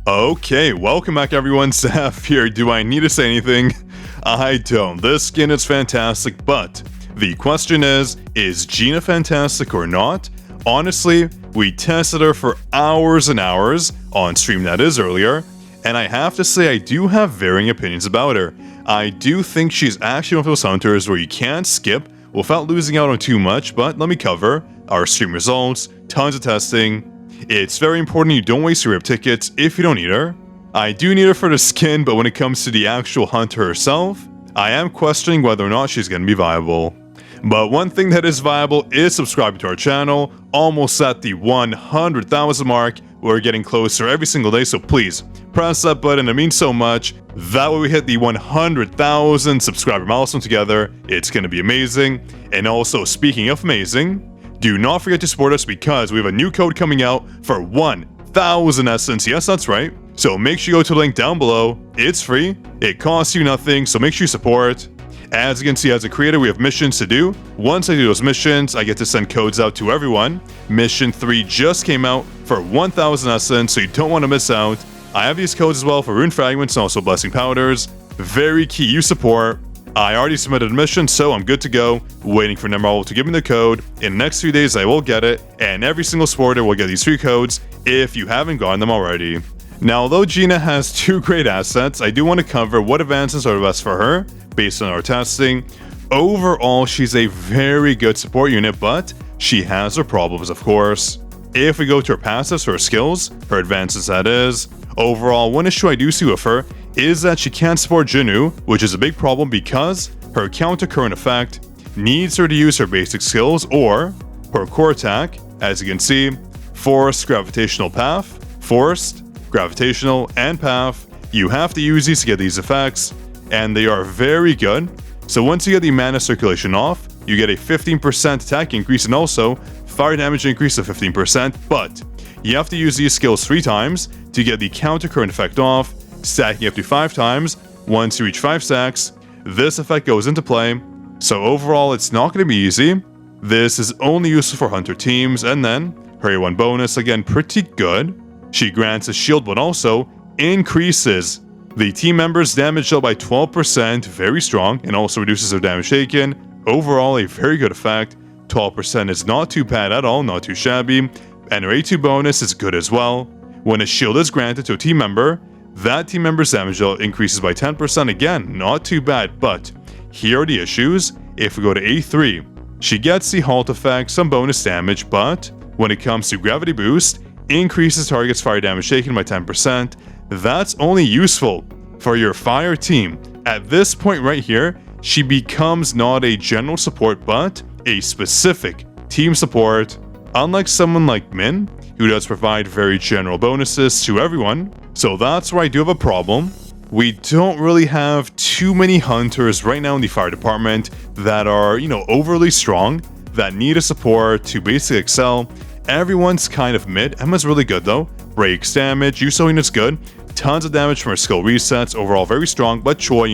Okay, welcome back everyone, Saf here. Do I need to say anything? I don't. This skin is fantastic, but the question is Gina fantastic or not? Honestly, we tested her for hours and hours, on stream that is earlier, and I have to say I do have varying opinions about her. I do think she's actually one of those hunters where you can't skip without losing out on too much, but let me cover our stream results, tons of testing. It's very important you don't waste your rip tickets if you don't need her. I do need her for the skin, but when it comes to the actual hunter herself, I am questioning whether or not she's going to be viable. But one thing that is viable is subscribing to our channel, almost at the 100,000 mark. We're getting closer every single day, so please press that button, it means so much. That way we hit the 100,000 subscriber milestone together. It's going to be amazing. And also, speaking of amazing, do not forget to support us because we have a new code coming out for 1,000 essence. Yes, that's right. So make sure you go to the link down below. It's free. It costs you nothing, so make sure you support. As you can see, as a creator, we have missions to do. Once I do those missions, I get to send codes out to everyone. Mission 3 just came out for 1,000 essence, so you don't want to miss out. I have these codes as well for rune fragments and also blessing powders. Very key you support. I already submitted a mission, so I'm good to go. Waiting for Nemarl to give me the code. In the next few days, I will get it, and every single supporter will get these free codes if you haven't gotten them already. Now, although Gina has 2 great assets, I do want to cover what advances are the best for her based on our testing. Overall, she's a very good support unit, but she has her problems, of course. If we go to her passives, her skills, her advances that is, overall, one issue I do see with her is that she can't support Jinu, which is a big problem because her counter current effect needs her to use her basic skills or her core attack. As you can see, forced, gravitational path, forced, gravitational, and path. You have to use these to get these effects, and they are very good. So once you get the mana circulation off, you get a 15% attack increase and also fire damage increase of 15%, but you have to use these skills 3 times to get the counter current effect off, stacking up to 5 times. Once you reach 5 stacks, this effect goes into play. So overall, it's not going to be easy. This is only useful for hunter teams, and then her A1 bonus, again, pretty good. She grants a shield, but also increases the team members' damage dealt by 12%, very strong, and also reduces their damage taken. Overall, a very good effect. 12% is not too bad at all, not too shabby, and her A2 bonus is good as well. When a shield is granted to a team member, that team member's damage dealt increases by 10%, again, not too bad, but here are the issues. If we go to A3, she gets the halt effect, some bonus damage, but when it comes to gravity boost, increases target's fire damage taken by 10%. That's only useful for your fire team. At this point right here, she becomes not a general support, but a specific team support. Unlike someone like Min, who does provide very general bonuses to everyone. So that's where I do have a problem. We don't really have too many hunters right now in the fire department that are, overly strong, that need a support to basically excel. Everyone's kind of mid. Emma's really good though. Breaks damage, Yuso unit's good. Tons of damage from her skill resets. Overall very strong, but Choi,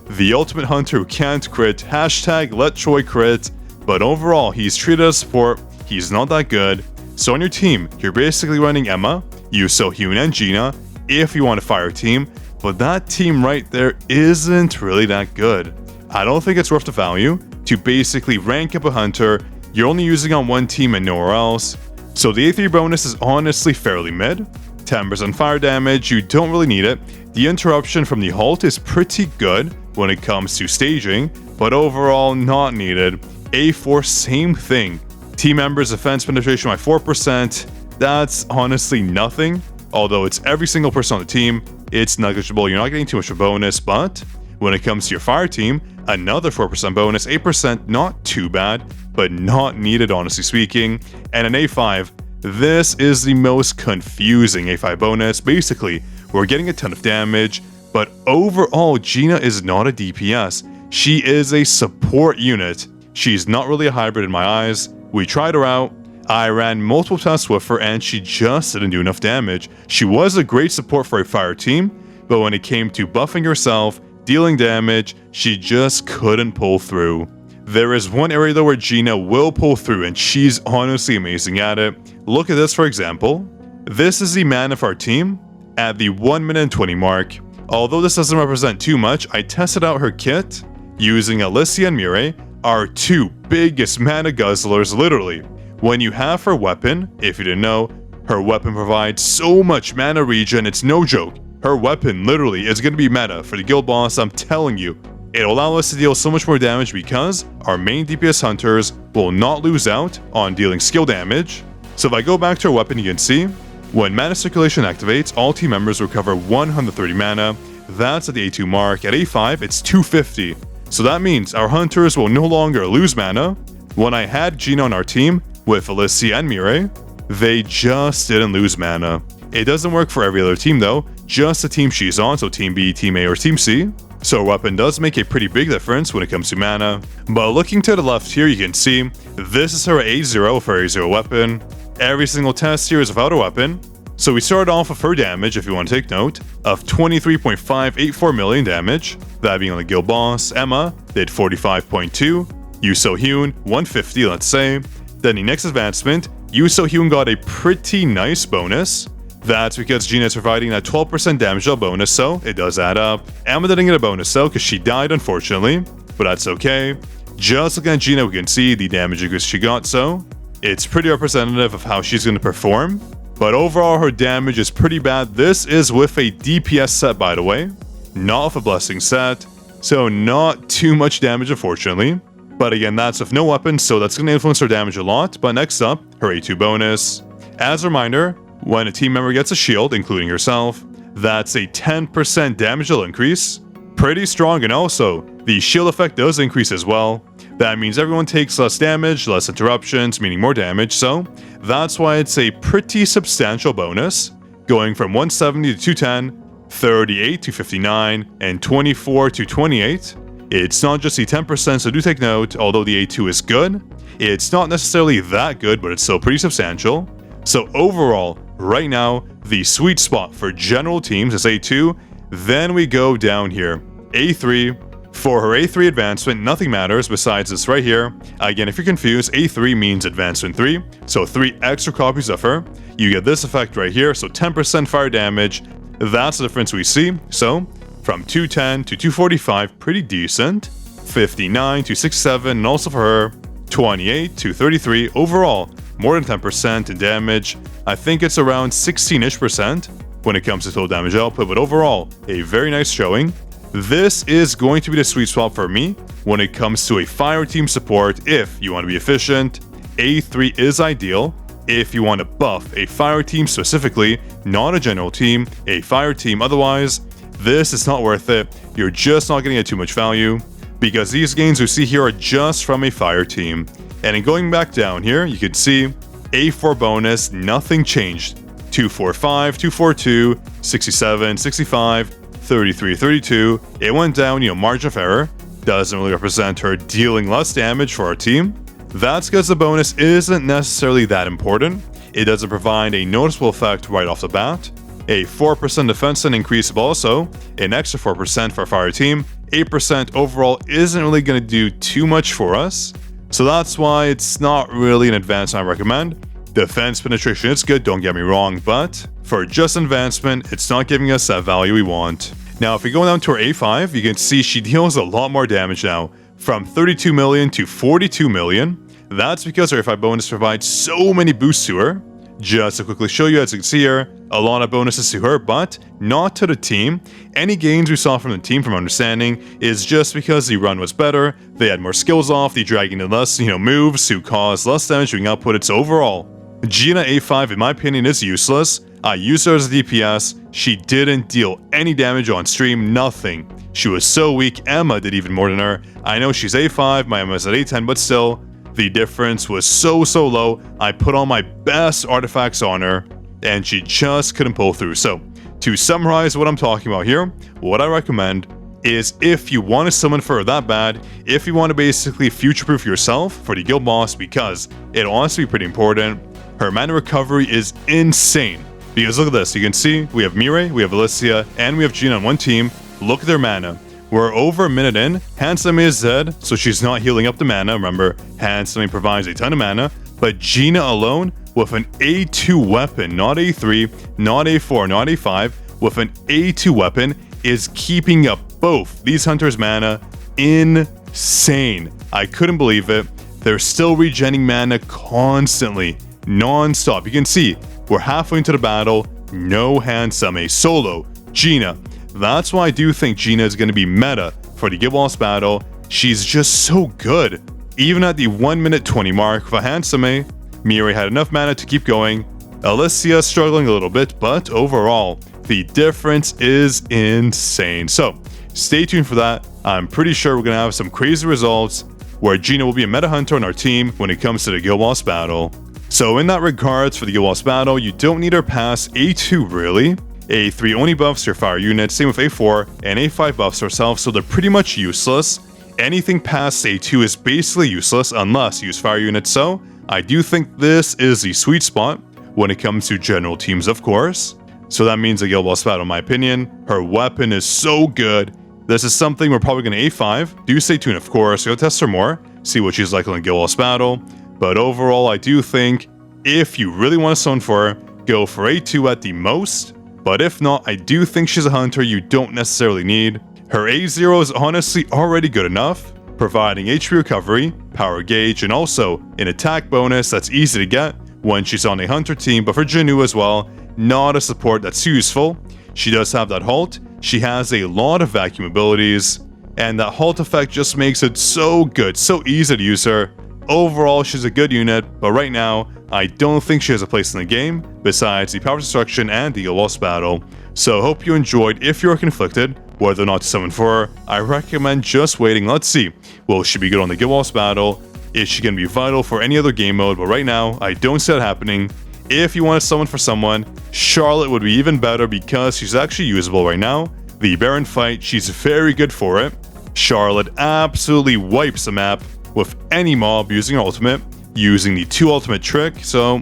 the ultimate hunter who can't crit. Hashtag let Choi crit. But overall, he's treated as support. He's not that good. So on your team, you're basically running Emma, Yuso, Hyun, and Gina if you want a fire team. But that team right there isn't really that good. I don't think it's worth the value to basically rank up a hunter you're only using on one team and nowhere else. So the A3 bonus is honestly fairly mid. 10% fire damage, you don't really need it. The interruption from the halt is pretty good when it comes to staging, but overall not needed. A4, same thing. Team members' defense penetration by 4%, that's honestly nothing. Although it's every single person on the team, it's negligible, you're not getting too much of a bonus, but when it comes to your fire team, another 4% bonus, 8%, not too bad, but not needed honestly speaking. And an A5, this is the most confusing A5 bonus. Basically, we're getting a ton of damage, but overall, Gina is not a DPS. She is a support unit. She's not really a hybrid in my eyes. We tried her out. I ran multiple tests with her and she just didn't do enough damage. She was a great support for a fire team, but when it came to buffing herself, dealing damage, she just couldn't pull through. There is one area though where Gina will pull through and she's honestly amazing at it. Look at this for example. This is the man of our team. at the 1 minute and 20 mark. Although this doesn't represent too much, I tested out her kit using Alicia and Mirai, our two biggest mana guzzlers literally. When you have her weapon, if you didn't know, her weapon provides so much mana regen, it's no joke. Her weapon literally is going to be meta for the guild boss, I'm telling you. It'll allow us to deal so much more damage because our main DPS hunters will not lose out on dealing skill damage. So if I go back to her weapon, you can see, when mana circulation activates, all team members recover 130 mana. That's at the A2 mark. At A5, it's 250. So that means our hunters will no longer lose mana. When I had Gina on our team with Alicia and Mirai, they just didn't lose mana. It doesn't work for every other team though, just the team she's on, so Team B, Team A, or Team C. So her weapon does make a pretty big difference when it comes to mana. But looking to the left here, you can see this is her A0 for A0 weapon. Every single test here is without a weapon. So we started off with her damage, if you want to take note, of 23.584 million damage. That being on the guild boss. Emma did 45.2. Yu So-hyun 150, let's say. Then the next advancement, Yu So-hyun got a pretty nice bonus. That's because Gina is providing that 12% damage dealt bonus, so it does add up. Emma didn't get a bonus though, because she died unfortunately, but that's okay. Just looking at Gina, we can see the damage increase she got, so it's pretty representative of how she's going to perform. But overall, her damage is pretty bad. This is with a DPS set, by the way, not with a blessing set, so not too much damage unfortunately. But again, that's with no weapons, so that's going to influence her damage a lot. But next up, her A2 bonus. As a reminder, when a team member gets a shield, including herself, that's a 10% damage deal increase. Pretty strong, and also, the shield effect does increase as well. That means everyone takes less damage, less interruptions, meaning more damage, so that's why it's a pretty substantial bonus, going from 170 to 210, 38 to 59, and 24 to 28. It's not just the 10%, so do take note, although the A2 is good, it's not necessarily that good, but it's still pretty substantial. So overall, right now, the sweet spot for general teams is A2, then we go down here, A3. For her A3 advancement, nothing matters besides this right here. Again, if you're confused, A3 means advancement 3, so 3 extra copies of her. You get this effect right here, so 10% fire damage. That's the difference we see. So from 210 to 245, pretty decent. 59 to 67, and also for her, 28 to 33. Overall, more than 10% in damage. I think it's around 16-ish% when it comes to total damage output, but overall, a very nice showing. This is going to be the sweet spot for me when it comes to a fire team support. If you want to be efficient, A3 is ideal. If you want to buff a fire team specifically, not a general team, a fire team, otherwise, this is not worth it. You're just not going to get too much value because these gains we see here are just from a fire team. And in going back down here, you can see A4 bonus, nothing changed. 245, 242, 67, 65, 33, 32. It went down, margin of error. Doesn't really represent her dealing less damage for our team. That's because the bonus isn't necessarily that important. It doesn't provide a noticeable effect right off the bat. A 4% defense and increase, but also an extra 4% for our fire team. 8% overall isn't really going to do too much for us. So that's why it's not really an advancement I recommend. Defense penetration is good, don't get me wrong, but for just advancement, it's not giving us that value we want. Now, if we go down to our A5, you can see she deals a lot more damage now, from 32 million to 42 million. That's because her A5 bonus provides so many boosts to her. Just to quickly show you, as you can see here, a lot of bonuses to her, but not to the team. Any gains we saw from the team, from understanding, is just because the run was better, they had more skills off, the dragging did less, moves to cause less damage being outputted. So overall, Gina A5, in my opinion, is useless. I used her as a DPS. She didn't deal any damage on stream, nothing. She was so weak. Emma did even more than her. I know she's A5, my Emma is at A10, but still, the difference was so low. I put all my best artifacts on her, and she just couldn't pull through. So, to summarize what I'm talking about here, what I recommend is if you want to summon for her that bad, if you want to basically future-proof yourself for the guild boss, because it'll honestly be pretty important, her mana recovery is insane. Because look at this, you can see we have Mirai, we have Alicia, and we have Gina on one team. Look at their mana. We're over a minute in. Hansame is dead, so she's not healing up the mana. Remember, Hansame provides a ton of mana, but Gina alone with an A2 weapon, not A3, not A4, not A5, with an A2 weapon is keeping up both these hunters' mana. Insane. I couldn't believe it. They're still regenerating mana constantly, non-stop. You can see we're halfway into the battle. No Handsome, solo Gina. That's why I do think Gina is going to be meta for the Guild Wars battle. She's just so good. Even at the 1 minute 20 mark for Handsome, Miri had enough mana to keep going. Alicia struggling a little bit, but overall, the difference is insane. So stay tuned for that. I'm pretty sure we're going to have some crazy results where Gina will be a meta hunter on our team when it comes to the Guild Wars battle. So in that regards, for the Guild Wars battle, you don't need her past A2 really. A3 only buffs your fire unit, same with A4, and A5 buffs herself, so they're pretty much useless. Anything past A2 is basically useless unless you use fire units, so I do think this is the sweet spot when it comes to general teams, of course. So that means a Guild Wars battle, in my opinion. Her weapon is so good. This is something we're probably going to A5. Do stay tuned, of course. Go test her more, see what she's like in the Guild Wars battle. But overall, I do think if you really want to summon for her, go for A2 at the most. But if not, I do think she's a hunter you don't necessarily need. Her A0 is honestly already good enough, providing HP recovery, power gauge, and also an attack bonus that's easy to get when she's on a hunter team, but for Jinu as well, not a support that's useful. She does have that halt, she has a lot of vacuum abilities, and that halt effect just makes it so good, so easy to use her. Overall, she's a good unit, but right now, I don't think she has a place in the game, besides the power destruction and the Guild Wars battle. So hope you enjoyed. If you're conflicted whether or not to summon for her, I recommend just waiting. Let's see, will she be good on the Guild Wars battle? Is she going to be vital for any other game mode? But right now, I don't see that happening. If you want to summon for someone, Charlotte would be even better because she's actually usable right now. The Baron fight, she's very good for it. Charlotte absolutely wipes the map with any mob using her ultimate, using the 2 ultimate trick. So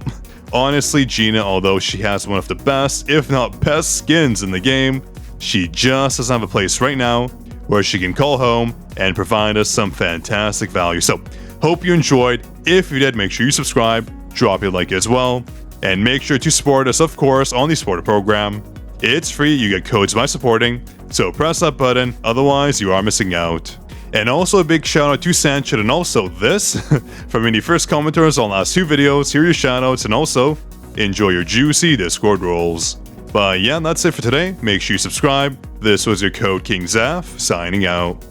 honestly, Gina, although she has one of the best, if not best skins in the game, she just doesn't have a place right now where she can call home and provide us some fantastic value. So hope you enjoyed. If you did, make sure you subscribe, drop a like as well, and make sure to support us, of course, on the supporter program. It's free, you get codes by supporting, so press that button, otherwise you are missing out. And also a big shout out to Sanchez and also this, from any first commenters on last 2 videos, here are your shout outs, and also enjoy your juicy Discord rolls. But yeah, that's it for today. Make sure you subscribe. This was your Code King Zaf, signing out.